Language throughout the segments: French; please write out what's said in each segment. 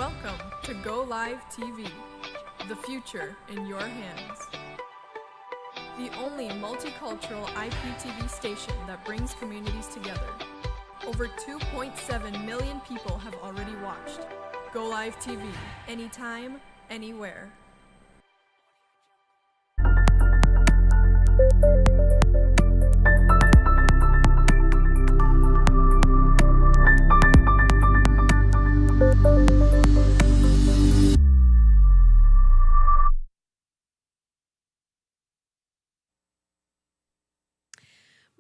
Welcome to Go Live TV, the future in your hands. The only multicultural IPTV station that brings communities together. Over 2.7 million people have already watched. Go Live TV, anytime, anywhere.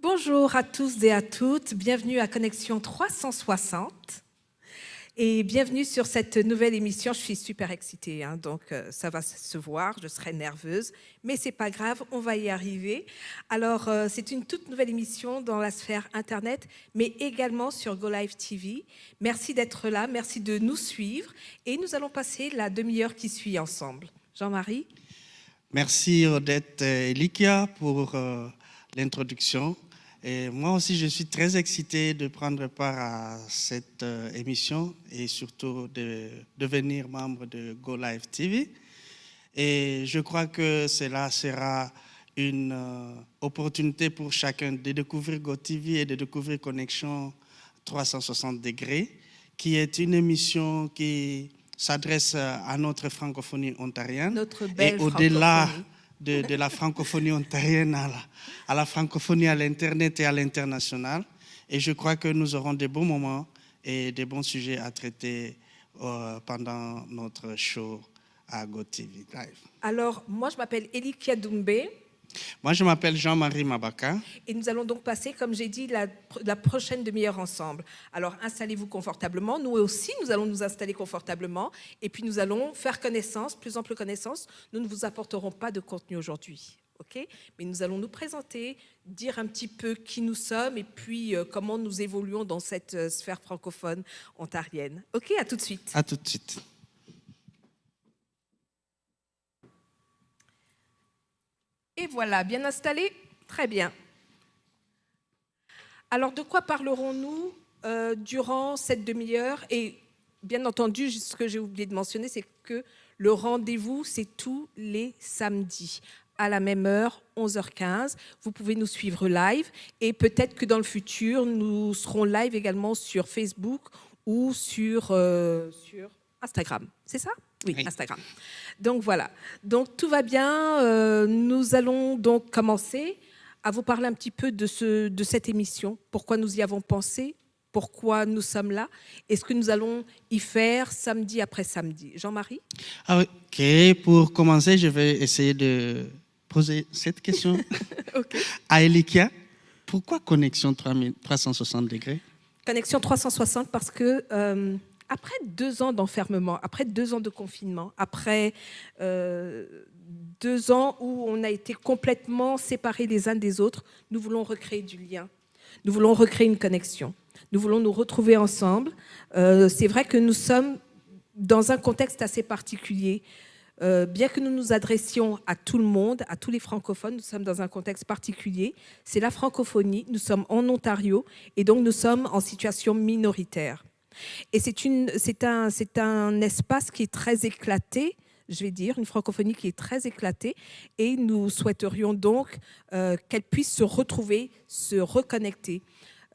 Bonjour à tous et à toutes, bienvenue à Connexion 360 et bienvenue sur cette nouvelle émission. Je suis super excitée, donc ça va se voir, je serai nerveuse, mais c'est pas grave, on va y arriver. Alors c'est une toute nouvelle émission dans la sphère Internet, mais également sur Go Live TV. Merci d'être là, merci de nous suivre et nous allons passer la demi-heure qui suit ensemble. Jean-Marie? Merci Odette et Likia pour l'introduction. Et moi aussi, je suis très excité de prendre part à cette émission et surtout de devenir membre de Go Live TV. Et je crois que cela sera une opportunité pour chacun de découvrir Go TV et de découvrir Connexion 360 degrés, qui est une émission qui s'adresse à notre francophonie ontarienne. Notre belle et au-delà francophonie. De la francophonie ontarienne à la francophonie à l'Internet et à l'international. Et je crois que nous aurons de bons moments et de bons sujets à traiter pendant notre show à GoTV Live. Alors, moi je m'appelle Elikia Doumbé. Moi, je m'appelle Jean-Marie Mabaka. Et nous allons donc passer, comme j'ai dit, la prochaine demi-heure ensemble. Alors, installez-vous confortablement. Nous aussi, nous allons nous installer confortablement. Et puis, nous allons faire connaissance, plus ample connaissance. Nous ne vous apporterons pas de contenu aujourd'hui, ok ? Mais nous allons nous présenter, dire un petit peu qui nous sommes et puis comment nous évoluons dans cette sphère francophone ontarienne. Ok, à tout de suite. À tout de suite. Et voilà, bien installé? Très bien. Alors, de quoi parlerons-nous durant cette demi-heure? Et bien entendu, ce que j'ai oublié de mentionner, c'est que le rendez-vous, c'est tous les samedis, à la même heure, 11h15. Vous pouvez nous suivre live et peut-être que dans le futur, nous serons live également sur Facebook ou sur Instagram. C'est ça? Oui, Instagram. Donc voilà, donc tout va bien. Nous allons donc commencer à vous parler un petit peu de cette émission, pourquoi nous y avons pensé, pourquoi nous sommes là, et ce que nous allons y faire samedi après samedi. Jean-Marie? Ok, pour commencer, je vais essayer de poser cette question Okay. à Elikia. Pourquoi Connexion 360 degrés? Connexion 360 parce que après 2 ans d'enfermement, après 2 ans de confinement, après 2 ans où on a été complètement séparés les uns des autres, nous voulons recréer du lien. Nous voulons recréer une connexion. Nous voulons nous retrouver ensemble. C'est vrai que nous sommes dans un contexte assez particulier. Bien que nous nous adressions à tout le monde, à tous les francophones, nous sommes dans un contexte particulier. C'est la francophonie, nous sommes en Ontario et donc nous sommes en situation minoritaire. Et c'est un espace qui est très éclaté, je vais dire, une francophonie qui est très éclatée et nous souhaiterions donc qu'elle puisse se retrouver, se reconnecter.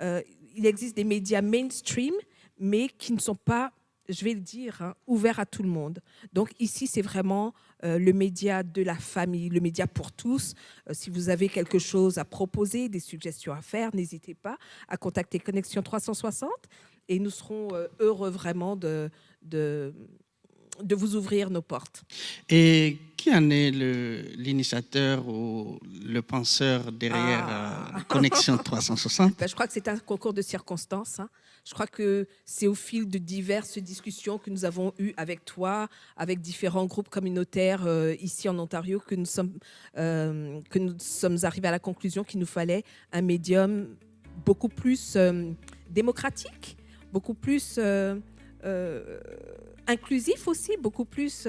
Il existe des médias mainstream, mais qui ne sont pas, je vais le dire, ouverts à tout le monde. Donc ici, c'est vraiment le média de la famille, le média pour tous. Si vous avez quelque chose à proposer, des suggestions à faire, n'hésitez pas à contacter Connexion 360 et nous serons heureux vraiment de vous ouvrir nos portes. Et qui en est l'initiateur ou le penseur derrière Connexion 360? Je crois que c'est un concours de circonstances. Je crois que c'est au fil de diverses discussions que nous avons eues avec toi, avec différents groupes communautaires ici en Ontario, que nous sommes arrivés à la conclusion qu'il nous fallait un médium beaucoup plus démocratique, beaucoup plus inclusif aussi, beaucoup plus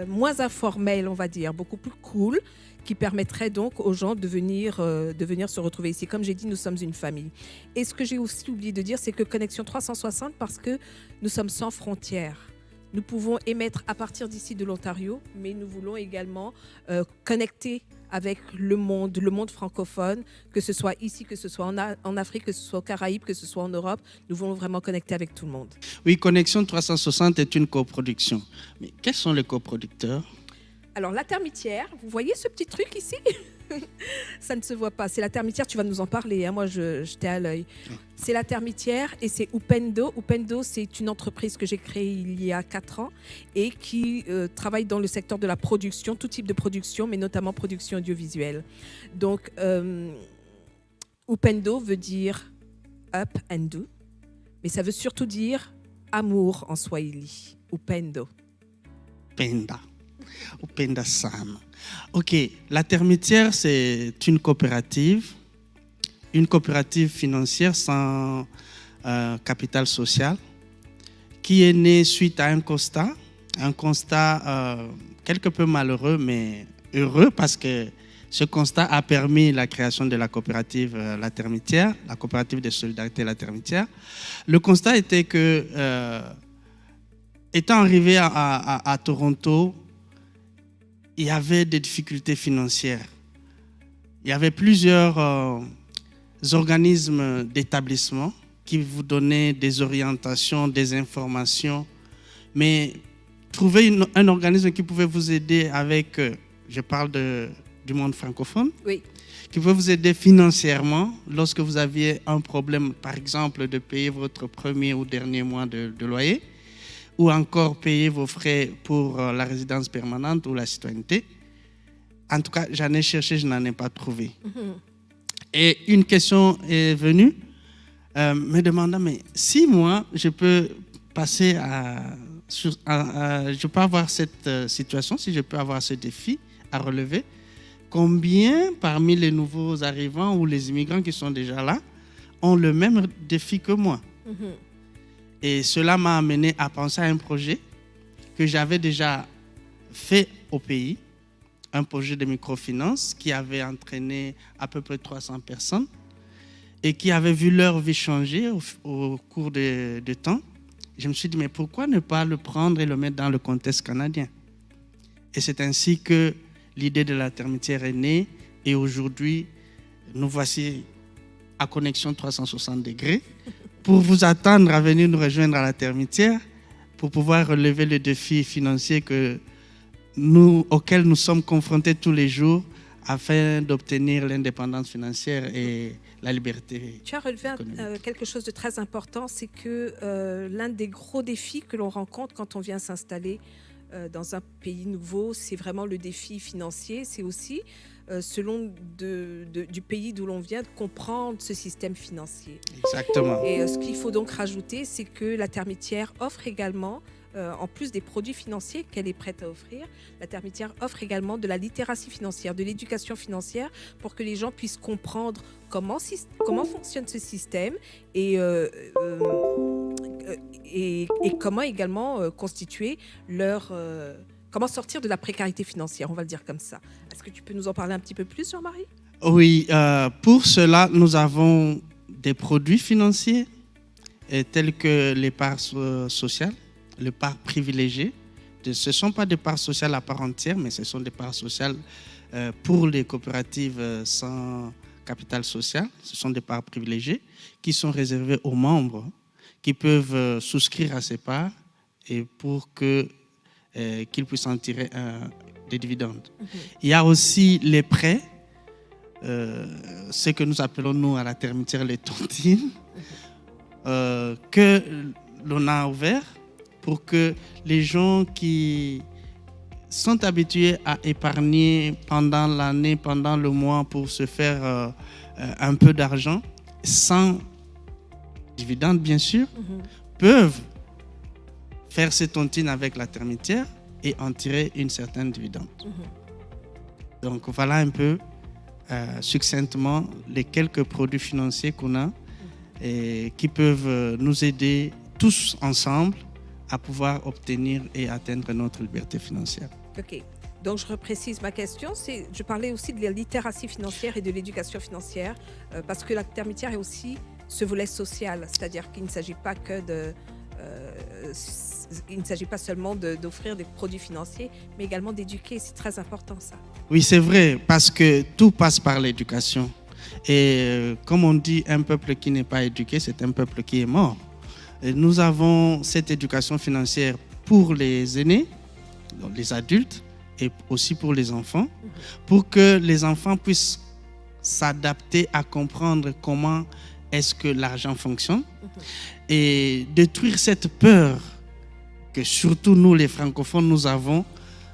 moins informel, on va dire, beaucoup plus cool, qui permettrait donc aux gens de venir se retrouver ici. Comme j'ai dit, nous sommes une famille. Et ce que j'ai aussi oublié de dire, c'est que Connexion 360, parce que nous sommes sans frontières. Nous pouvons émettre à partir d'ici de l'Ontario, mais nous voulons également connecter avec le monde francophone, que ce soit ici, que ce soit en Afrique, que ce soit aux Caraïbes, que ce soit en Europe. Nous voulons vraiment connecter avec tout le monde. Oui, Connexion 360 est une coproduction. Mais quels sont les coproducteurs? Alors, la termitière, vous voyez ce petit truc ici? Ça ne se voit pas. C'est la termitière, tu vas nous en parler. Hein. Moi, j'étais à l'œil. C'est la termitière et c'est Upendo. Upendo, c'est une entreprise que j'ai créée il y a 4 ans et qui travaille dans le secteur de la production, tout type de production, mais notamment production audiovisuelle. Donc, Upendo veut dire up and do, mais ça veut surtout dire amour en Swahili. Upendo. Penda. Upenda Sam. Ok, la termitière, c'est une coopérative financière sans capital social, qui est née suite à un constat quelque peu malheureux, mais heureux, parce que ce constat a permis la création de la coopérative La Termitière, la coopérative de solidarité La Termitière. Le constat était que, étant arrivé à Toronto, il y avait des difficultés financières. Il y avait plusieurs organismes d'établissement qui vous donnaient des orientations, des informations. Mais trouver un organisme qui pouvait vous aider avec, je parle du monde francophone, oui, qui pouvait vous aider financièrement lorsque vous aviez un problème, par exemple, de payer votre premier ou dernier mois de loyer, ou encore payer vos frais pour la résidence permanente ou la citoyenneté. En tout cas, j'en ai cherché, je n'en ai pas trouvé. Et une question est venue, me demandant, mais si moi, je peux passer je peux avoir cette situation, si je peux avoir ce défi à relever, combien parmi les nouveaux arrivants ou les immigrants qui sont déjà là ont le même défi que moi? Et cela m'a amené à penser à un projet que j'avais déjà fait au pays, un projet de microfinance qui avait entraîné à peu près 300 personnes et qui avait vu leur vie changer au cours de temps. Je me suis dit, mais pourquoi ne pas le prendre et le mettre dans le contexte canadien? Et c'est ainsi que l'idée de la termitière est née et aujourd'hui, nous voici à Connexion 360 degrés pour vous attendre à venir nous rejoindre à la termitière pour pouvoir relever le défi financier auquel nous sommes confrontés tous les jours afin d'obtenir l'indépendance financière et la liberté. Tu as relevé quelque chose de très important, c'est que l'un des gros défis que l'on rencontre quand on vient s'installer dans un pays nouveau, c'est vraiment le défi financier. C'est aussi, selon du pays d'où l'on vient, de comprendre ce système financier. Exactement. Et ce qu'il faut donc rajouter, c'est que la termitière offre également, en plus des produits financiers qu'elle est prête à offrir, la termitière offre également de la littératie financière, de l'éducation financière pour que les gens puissent comprendre comment fonctionne ce système et comment également constituer comment sortir de la précarité financière, on va le dire comme ça. Est-ce que tu peux nous en parler un petit peu plus, Jean-Marie? Oui, pour cela, nous avons des produits financiers tels que l'épargne sociale, l'épargne privilégiée. Ce ne sont pas des parts sociales à part entière, mais ce sont des parts sociales pour les coopératives sans capital social. Ce sont des parts privilégiées qui sont réservées aux membres qui peuvent souscrire à ces parts et pour qu'ils puissent en tirer des dividendes. Il y a aussi les prêts, ce que nous appelons nous à la termitière les tontines, que l'on a ouvert pour que les gens qui sont habitués à épargner pendant l'année, pendant le mois pour se faire un peu d'argent, sans dividendes bien sûr, peuvent faire ces tontines avec la termitière et en tirer une certaine dividende. Donc voilà un peu succinctement les quelques produits financiers qu'on a et qui peuvent nous aider tous ensemble à pouvoir obtenir et atteindre notre liberté financière. Ok, donc je reprécise ma question. Je parlais aussi de la littératie financière et de l'éducation financière parce que la termitière est aussi ce volet social, c'est-à-dire qu'il ne s'agit pas que il ne s'agit pas seulement d'offrir des produits financiers, mais également d'éduquer. C'est très important, ça. Oui, c'est vrai, parce que tout passe par l'éducation. Et comme on dit, un peuple qui n'est pas éduqué, c'est un peuple qui est mort. Et nous avons cette éducation financière pour les aînés, les adultes, et aussi pour les enfants, pour que les enfants puissent s'adapter à comprendre comment est-ce que l'argent fonctionne et détruire cette peur que surtout nous, les francophones, nous avons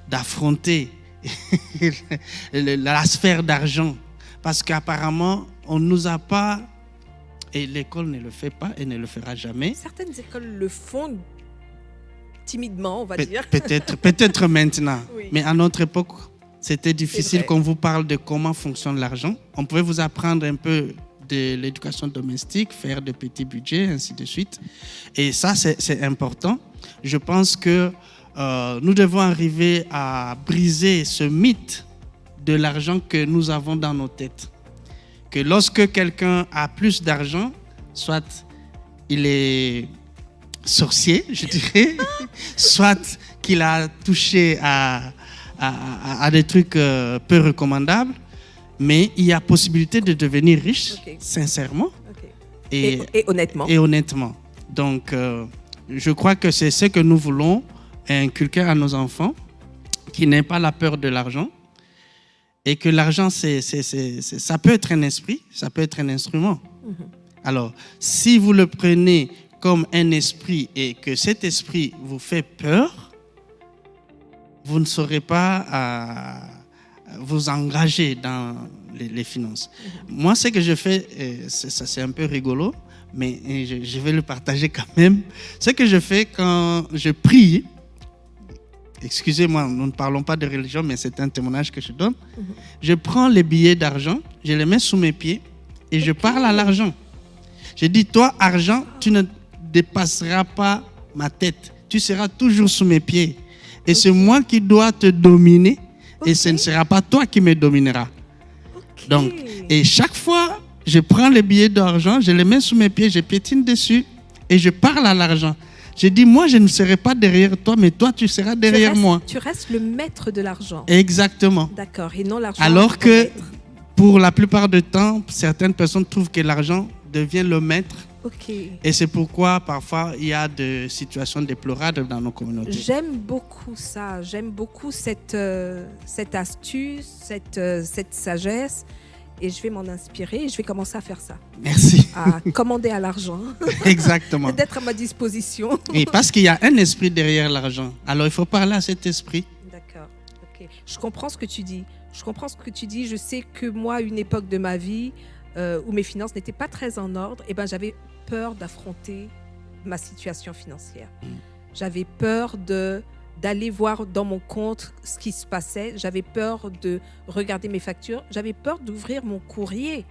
d'affronter la sphère d'argent. Parce qu'apparemment, on ne nous a pas, et l'école ne le fait pas et ne le fera jamais. Certaines écoles le font timidement, on va dire. Peut-être maintenant, Oui. mais à notre époque, c'était difficile vrai. qu'on vous parle de comment fonctionne l'argent. On pouvait vous apprendre un peu de l'éducation domestique, faire de petits budgets, ainsi de suite. Et ça, c'est important. Je pense que nous devons arriver à briser ce mythe de l'argent que nous avons dans nos têtes. Que lorsque quelqu'un a plus d'argent, soit il est sorcier, je dirais, soit qu'il a touché à des trucs peu recommandables, mais il y a possibilité de devenir riche, Ok. sincèrement Ok. et honnêtement. et honnêtement. Donc, je crois que c'est ce que nous voulons inculquer à nos enfants, qui n'aient pas la peur de l'argent, et que l'argent, ça peut être un esprit, ça peut être un instrument. Alors, si vous le prenez comme un esprit et que cet esprit vous fait peur, vous ne saurez pas vous engager dans les finances. Moi, ce que je fais, c'est un peu rigolo, mais je vais le partager quand même. Ce que je fais quand je prie, excusez-moi, nous ne parlons pas de religion, mais c'est un témoignage que je donne. Je prends les billets d'argent, je les mets sous mes pieds et je parle à l'argent. Je dis, toi, argent, tu ne dépasseras pas ma tête. Tu seras toujours sous mes pieds. Et c'est moi qui dois te dominer et ce ne sera pas toi qui me domineras. Donc, et chaque fois, je prends les billets d'argent, je les mets sous mes pieds, je piétine dessus et je parle à l'argent. Je dis, moi, je ne serai pas derrière toi, mais toi, tu seras derrière moi. Tu restes le maître de l'argent. Exactement. D'accord, et non l'argent. Alors le que, maître. pour la plupart du temps, certaines personnes trouvent que l'argent devient le maître. Ok. Et c'est pourquoi, parfois, il y a des situations déplorables dans nos communautés. J'aime beaucoup ça. J'aime beaucoup cette astuce, cette sagesse. Et je vais m'en inspirer et je vais commencer à faire ça. Merci. À commander à l'argent. Exactement. D'être à ma disposition. Et parce qu'il y a un esprit derrière l'argent. Alors, il faut parler à cet esprit. D'accord. Ok. Je comprends ce que tu dis. Je sais que moi, à une époque de ma vie où mes finances n'étaient pas très en ordre, eh ben, j'avais peur d'affronter ma situation financière. J'avais peur d'aller voir dans mon compte ce qui se passait. J'avais peur de regarder mes factures. J'avais peur d'ouvrir mon courrier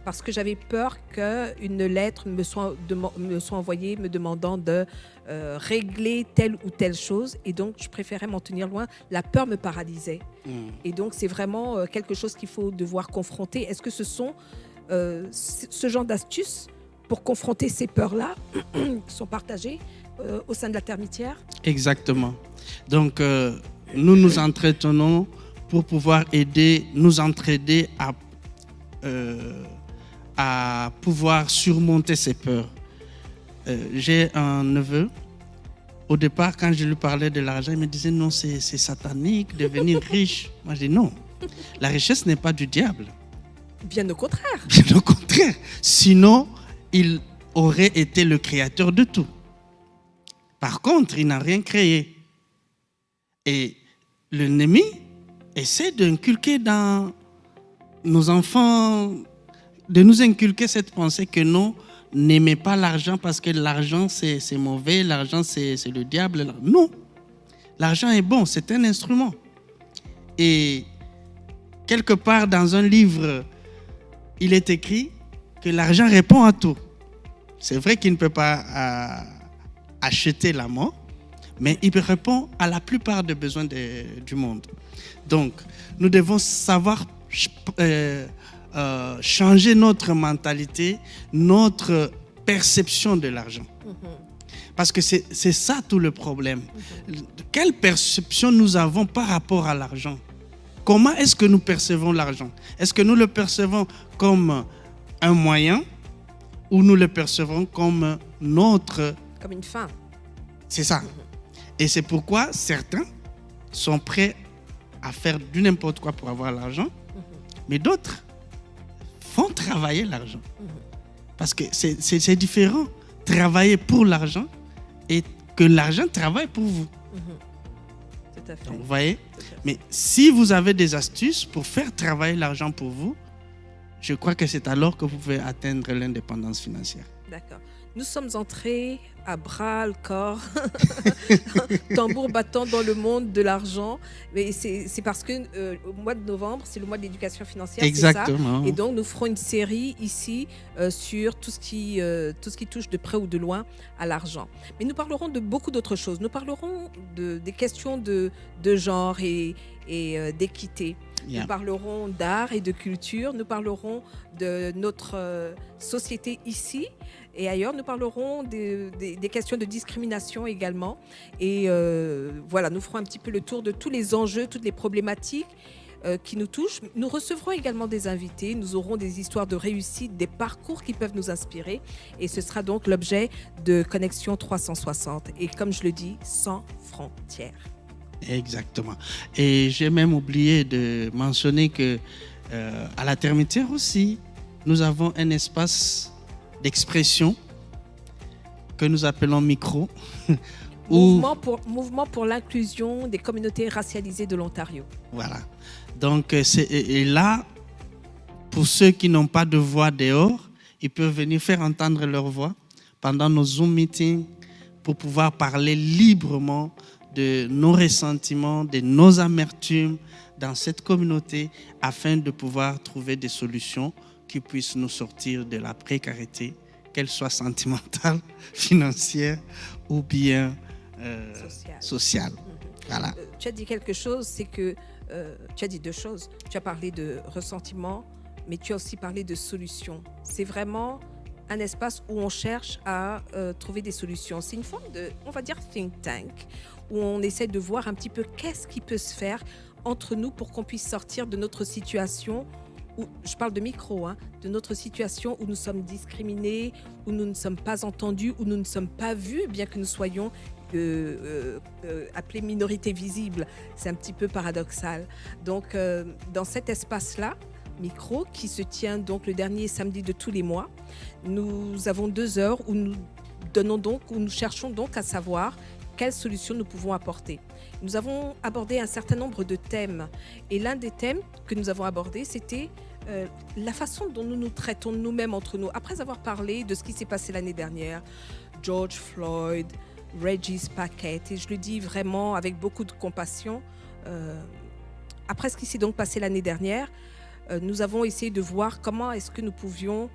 parce que j'avais peur qu'une lettre me soit envoyée me demandant de régler telle ou telle chose. Et donc, je préférais m'en tenir loin. La peur me paralysait. Et donc, c'est vraiment quelque chose qu'il faut devoir confronter. Est-ce que ce sont ce genre d'astuces pour confronter ces peurs-là qui sont partagées au sein de la termitière? Exactement. Donc, nous nous entretenons pour pouvoir nous entraider à pouvoir surmonter ces peurs. J'ai un neveu. Au départ, quand je lui parlais de l'argent, il me disait non, c'est satanique, devenir riche. Moi, je dis non, la richesse n'est pas du diable. Bien au contraire. Bien au contraire. Sinon, il aurait été le créateur de tout. Par contre, il n'a rien créé. Et l'ennemi essaie d'inculquer dans nos enfants, de nous inculquer cette pensée que non, n'aimez pas l'argent parce que l'argent c'est mauvais, l'argent c'est le diable. Non, l'argent est bon, c'est un instrument. Et quelque part dans un livre, il est écrit que l'argent répond à tout. C'est vrai qu'il ne peut pas acheter la mort, mais il répond à la plupart des besoins du monde. Donc, nous devons savoir changer notre mentalité, notre perception de l'argent. Parce que c'est ça tout le problème. Quelle perception nous avons par rapport à l'argent? Comment est-ce que nous percevons l'argent? Est-ce que nous le percevons comme un moyen ou nous le percevons comme notre... Comme une fin. C'est ça. Et c'est pourquoi certains sont prêts à faire du n'importe quoi pour avoir l'argent, mais d'autres font travailler l'argent. Parce que c'est différent. Travailler pour l'argent et que l'argent travaille pour vous. Tout à fait. Donc, vous voyez? Mais si vous avez des astuces pour faire travailler l'argent pour vous, je crois que c'est alors que vous pouvez atteindre l'indépendance financière. D'accord. Nous sommes entrés à bras le corps, tambour battant dans le monde de l'argent. Mais c'est parce que au mois de novembre, c'est le mois de l'éducation financière. Exactement. C'est ça. Et donc, nous ferons une série ici sur tout ce qui touche de près ou de loin à l'argent. Mais nous parlerons de beaucoup d'autres choses. Nous parlerons des questions de genre et d'équité. Yeah. Nous parlerons d'art et de culture. Nous parlerons de notre société ici et ailleurs. Nous parlerons des questions de discrimination également. Et voilà, nous ferons un petit peu le tour de tous les enjeux, toutes les problématiques qui nous touchent. Nous recevrons également des invités. Nous aurons des histoires de réussite, des parcours qui peuvent nous inspirer. Et ce sera donc l'objet de Connexion 360. Et comme je le dis, sans frontières. Exactement. Et j'ai même oublié de mentionner que à la Termitière aussi, nous avons un espace d'expression que nous appelons micro. Mouvement pour l'inclusion des communautés racialisées de l'Ontario. Voilà. Donc, et là, pour ceux qui n'ont pas de voix dehors, ils peuvent venir faire entendre leur voix pendant nos Zoom meetings pour pouvoir parler librement de nos ressentiments, de nos amertumes dans cette communauté afin de pouvoir trouver des solutions qui puissent nous sortir de la précarité, qu'elle soit sentimentale, financière ou bien sociale. Voilà. Tu as dit quelque chose, c'est que tu as dit deux choses. Tu as parlé de ressentiment, mais tu as aussi parlé de solutions. C'est vraiment un espace où on cherche à trouver des solutions. C'est une forme de, on va dire, think tank, où on essaie de voir un petit peu qu'est-ce qui peut se faire entre nous pour qu'on puisse sortir de notre situation, où, je parle de micro, de notre situation où nous sommes discriminés, où nous ne sommes pas entendus, où nous ne sommes pas vus, bien que nous soyons appelés minorités visibles. C'est un petit peu paradoxal. Donc, dans cet espace-là, micro, qui se tient donc le dernier samedi de tous les mois, nous avons 2 heures où nous cherchons donc à savoir quelles solutions nous pouvons apporter. Nous avons abordé un certain nombre de thèmes. Et l'un des thèmes que nous avons abordé, c'était la façon dont nous nous traitons nous-mêmes entre nous. Après avoir parlé de ce qui s'est passé l'année dernière, George Floyd, Regis Packet, et je le dis vraiment avec beaucoup de compassion, après ce qui s'est donc passé l'année dernière, nous avons essayé de voir comment est-ce que nous pouvions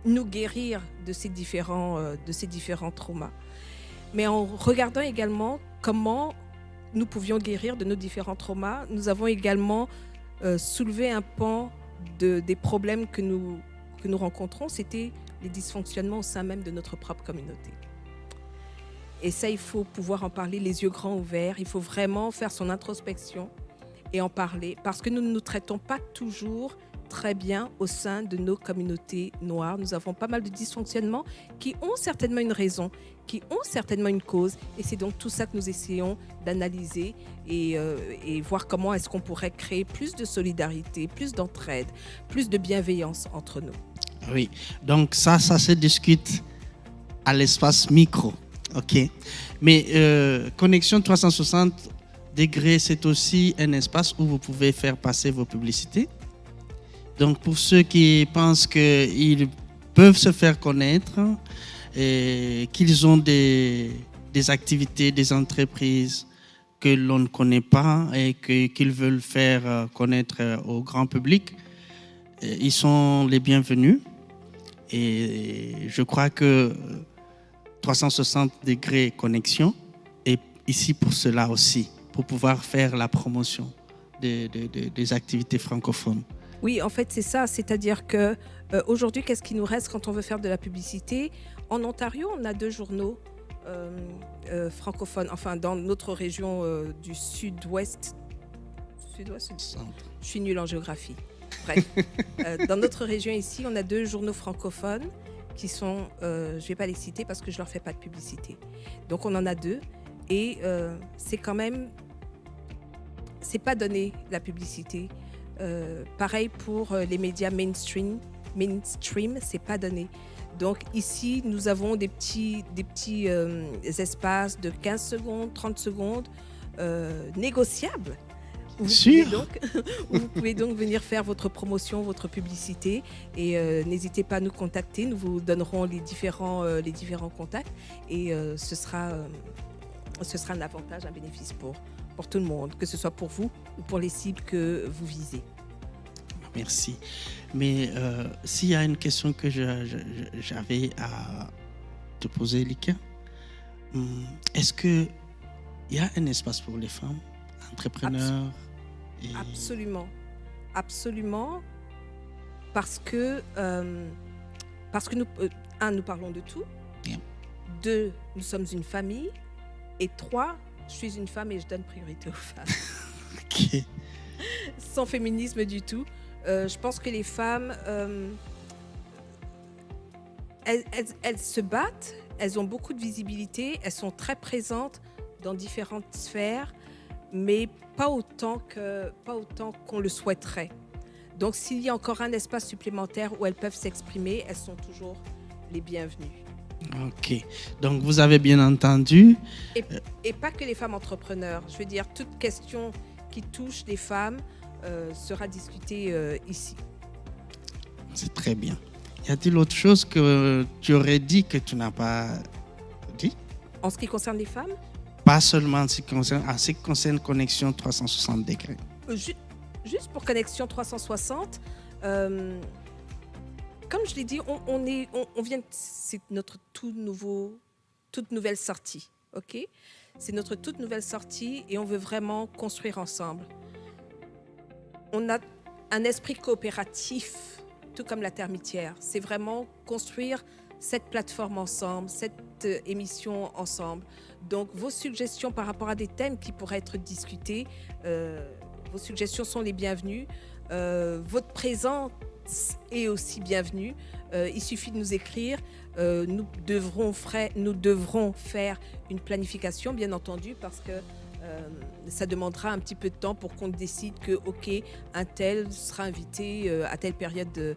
nous guérir de ces différents traumas. Mais en regardant également comment nous pouvions guérir de nos différents traumas, nous avons également soulevé un pan des problèmes que nous rencontrons, c'était les dysfonctionnements au sein même de notre propre communauté. Et ça, il faut pouvoir en parler les yeux grands ouverts, il faut vraiment faire son introspection et en parler, parce que nous ne nous traitons pas toujours très bien au sein de nos communautés noires. Nous avons pas mal de dysfonctionnements qui ont certainement une raison, qui ont certainement une cause, et c'est donc tout ça que nous essayons d'analyser et voir comment est-ce qu'on pourrait créer plus de solidarité, plus d'entraide, plus de bienveillance entre nous. Oui, donc ça se discute à l'espace micro, ok. Mais Connexion 360 degrés, c'est aussi un espace où vous pouvez faire passer vos publicités. Donc pour ceux qui pensent qu'ils peuvent se faire connaître et qu'ils ont des activités, des entreprises que l'on ne connaît pas et qu'ils veulent faire connaître au grand public, ils sont les bienvenus. Et je crois que 360 degrés Connexion est ici pour cela aussi, pour pouvoir faire la promotion des activités francophones. Oui, en fait, c'est ça. C'est-à-dire qu'aujourd'hui, qu'est-ce qui nous reste quand on veut faire de la publicité ? En Ontario, on a 2 journaux francophones, enfin dans notre région du sud-ouest. Je suis nulle en géographie. Bref, dans notre région ici, on a 2 journaux francophones qui sont, je ne vais pas les citer parce que je ne leur fais pas de publicité. Donc on en a 2 et c'est quand même, c'est pas donné la publicité. Pareil pour les médias mainstream, c'est pas donné. Donc ici, nous avons des petits espaces de 15 secondes, 30 secondes négociables. Où vous pouvez donc venir faire votre promotion, votre publicité et n'hésitez pas à nous contacter. Nous vous donnerons les différents contacts et ce sera un avantage, un bénéfice pour tout le monde, que ce soit pour vous ou pour les cibles que vous visez. Merci. Mais s'il y a une question que j'avais à te poser, Likia, est-ce qu'il y a un espace pour les femmes entrepreneurs? Absolument. Absolument. Parce que nous, nous parlons de tout. Bien. 2, nous sommes une famille. Et 3, je suis une femme et je donne priorité aux femmes. Ok. Sans féminisme du tout. Je pense que les femmes, elles se battent, elles ont beaucoup de visibilité, elles sont très présentes dans différentes sphères, mais pas autant qu'on le souhaiterait. Donc s'il y a encore un espace supplémentaire où elles peuvent s'exprimer, elles sont toujours les bienvenues. Ok, donc vous avez bien entendu. Et pas que les femmes entrepreneurs. Je veux dire, toute question qui touche les femmes sera discutée ici. C'est très bien. Y a-t-il autre chose que tu aurais dit que tu n'as pas dit? En ce qui concerne les femmes? Pas seulement en ce qui concerne Connexion 360 degrés. Juste pour Connexion 360, comme je l'ai dit, on vient, c'est notre toute nouvelle sortie, ok? C'est notre toute nouvelle sortie et on veut vraiment construire ensemble. On a un esprit coopératif, tout comme la Termitière. C'est vraiment construire cette plateforme ensemble, cette émission ensemble. Donc, vos suggestions par rapport à des thèmes qui pourraient être discutés, vos suggestions sont les bienvenues. Votre présence est aussi bienvenue. Il suffit de nous écrire. Nous devrons faire une planification, bien entendu, parce que ça demandera un petit peu de temps pour qu'on décide que, OK, un tel sera invité à telle période de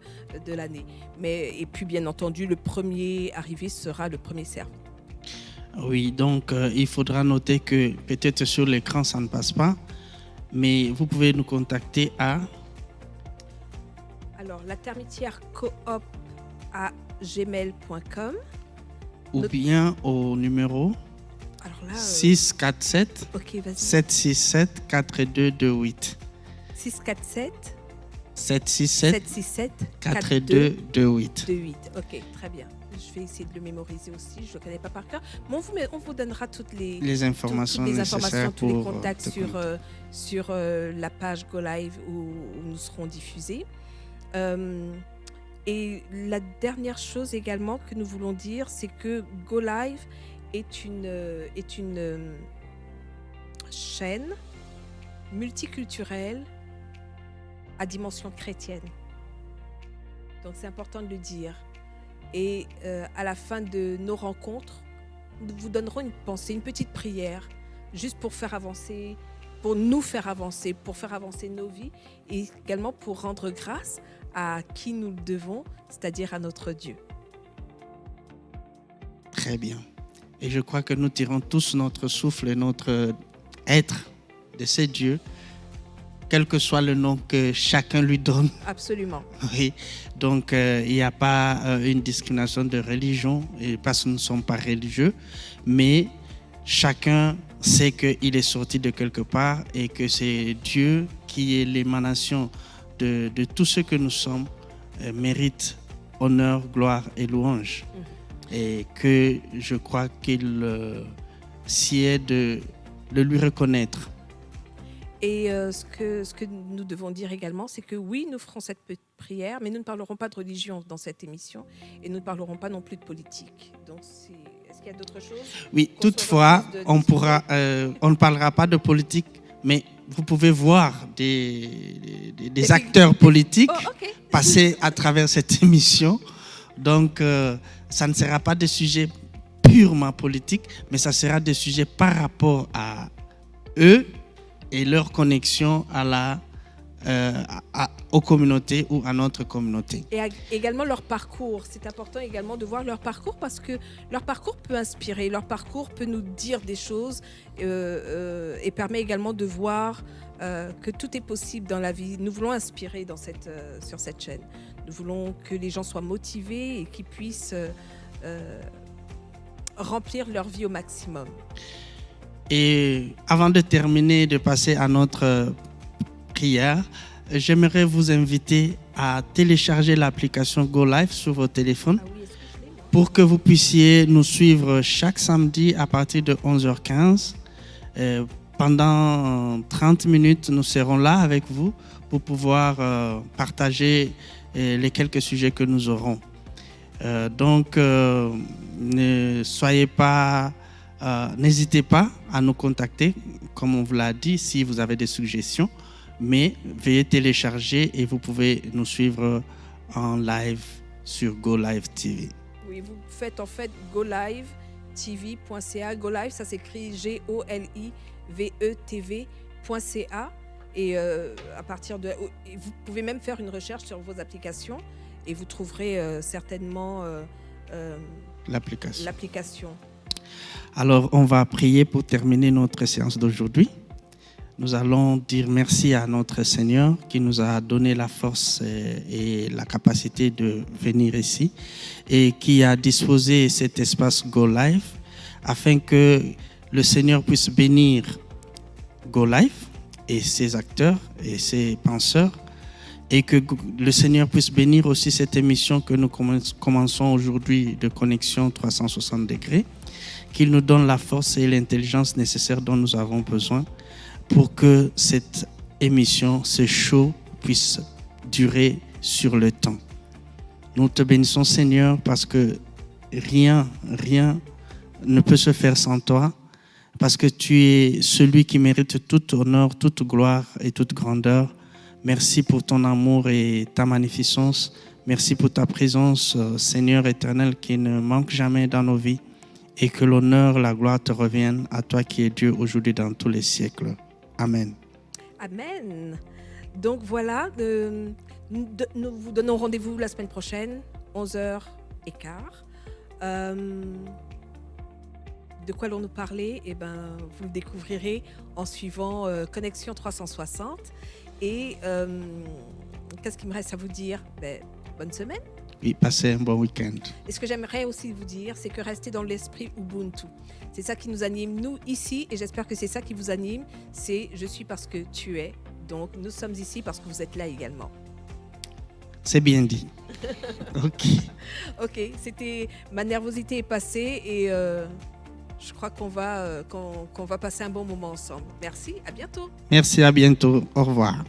l'année. Et puis, bien entendu, le premier arrivé sera le premier servi. Oui, donc il faudra noter que peut-être sur l'écran, ça ne passe pas, mais vous pouvez nous contacter à... Alors, la termitière coop@gmail.com ou bien au numéro 647 767 4228. 647 767 4228. Ok, très bien. Je vais essayer de le mémoriser aussi, je ne le connais pas par cœur. Mais on vous donnera toutes les informations nécessaires tous les contacts sur la page Go Live où nous serons diffusés. Et la dernière chose également que nous voulons dire, c'est que Go Live est une chaîne multiculturelle à dimension chrétienne. Donc c'est important de le dire. Et à la fin de nos rencontres, nous vous donnerons une pensée, une petite prière, juste pour nous faire avancer, pour faire avancer nos vies et également pour rendre grâce à qui nous le devons, c'est-à-dire à notre Dieu. Très bien. Et je crois que nous tirons tous notre souffle et notre être de ces dieux, quel que soit le nom que chacun lui donne. Absolument. Oui, donc il n'y a pas une discrimination de religion, parce que nous ne sommes pas religieux, mais chacun sait qu'il est sorti de quelque part et que c'est Dieu qui est l'émanation de tout ce que nous sommes, mérite honneur, gloire et louange. Et que je crois qu'il s'y est de le lui reconnaître. Et ce que nous devons dire également, c'est que oui, nous ferons cette prière, mais nous ne parlerons pas de religion dans cette émission et nous ne parlerons pas non plus de politique. Donc, est-ce qu'il y a d'autres choses? Oui, toutefois, on ne parlera pas de politique, mais vous pouvez voir des acteurs politiques passer à travers cette émission. Donc, ça ne sera pas des sujets purement politiques, mais ça sera des sujets par rapport à eux et leur connexion aux communautés ou à notre communauté. Et également leur parcours. C'est important également de voir leur parcours parce que leur parcours peut inspirer, leur parcours peut nous dire des choses et permet également de voir que tout est possible dans la vie. Nous voulons inspirer sur cette chaîne. Nous voulons que les gens soient motivés et qu'ils puissent remplir leur vie au maximum. Et avant de terminer, de passer à notre prière, j'aimerais vous inviter à télécharger l'application Go Live sur vos téléphones pour que vous puissiez nous suivre chaque samedi à partir de 11h15. Pendant 30 minutes, nous serons là avec vous pour pouvoir partager les quelques sujets que nous aurons. Donc, n'hésitez pas à nous contacter, comme on vous l'a dit, si vous avez des suggestions, mais veuillez télécharger et vous pouvez nous suivre en live sur Go Live TV. Oui, vous faites en fait GoLiveTV.ca. Go Live, ça s'écrit GOLIVETV.ca et à partir de, vous pouvez même faire une recherche sur vos applications et vous trouverez certainement l'application. Alors, on va prier pour terminer notre séance d'aujourd'hui. Nous allons dire merci à notre Seigneur qui nous a donné la force et la capacité de venir ici et qui a disposé cet espace Go Live afin que le Seigneur puisse bénir Go Live et ses acteurs et ses penseurs et que le Seigneur puisse bénir aussi cette émission que nous commençons aujourd'hui de Connexion 360 degrés. Qu'il nous donne la force et l'intelligence nécessaires dont nous avons besoin pour que cette émission, ce show, puisse durer sur le temps. Nous te bénissons, Seigneur, parce que rien ne peut se faire sans toi, parce que tu es celui qui mérite tout honneur, toute gloire et toute grandeur. Merci pour ton amour et ta magnificence. Merci pour ta présence, Seigneur éternel, qui ne manque jamais dans nos vies. Et que l'honneur, la gloire te reviennent à toi qui es Dieu aujourd'hui dans tous les siècles. Amen. Amen. Donc voilà, nous vous donnons rendez-vous la semaine prochaine, 11h15. De quoi allons-nous parler? Vous le découvrirez en suivant Connexion 360. Et qu'est-ce qu'il me reste à vous dire? Bonne semaine. Oui, passez un bon week-end. Et ce que j'aimerais aussi vous dire, c'est que restez dans l'esprit Ubuntu. C'est ça qui nous anime, nous, ici, et j'espère que c'est ça qui vous anime. C'est « Je suis parce que tu es ». Donc, nous sommes ici parce que vous êtes là également. C'est bien dit. Ok, c'était... Ma nervosité est passée et je crois qu'on va passer un bon moment ensemble. Merci, à bientôt. Merci, à bientôt. Au revoir.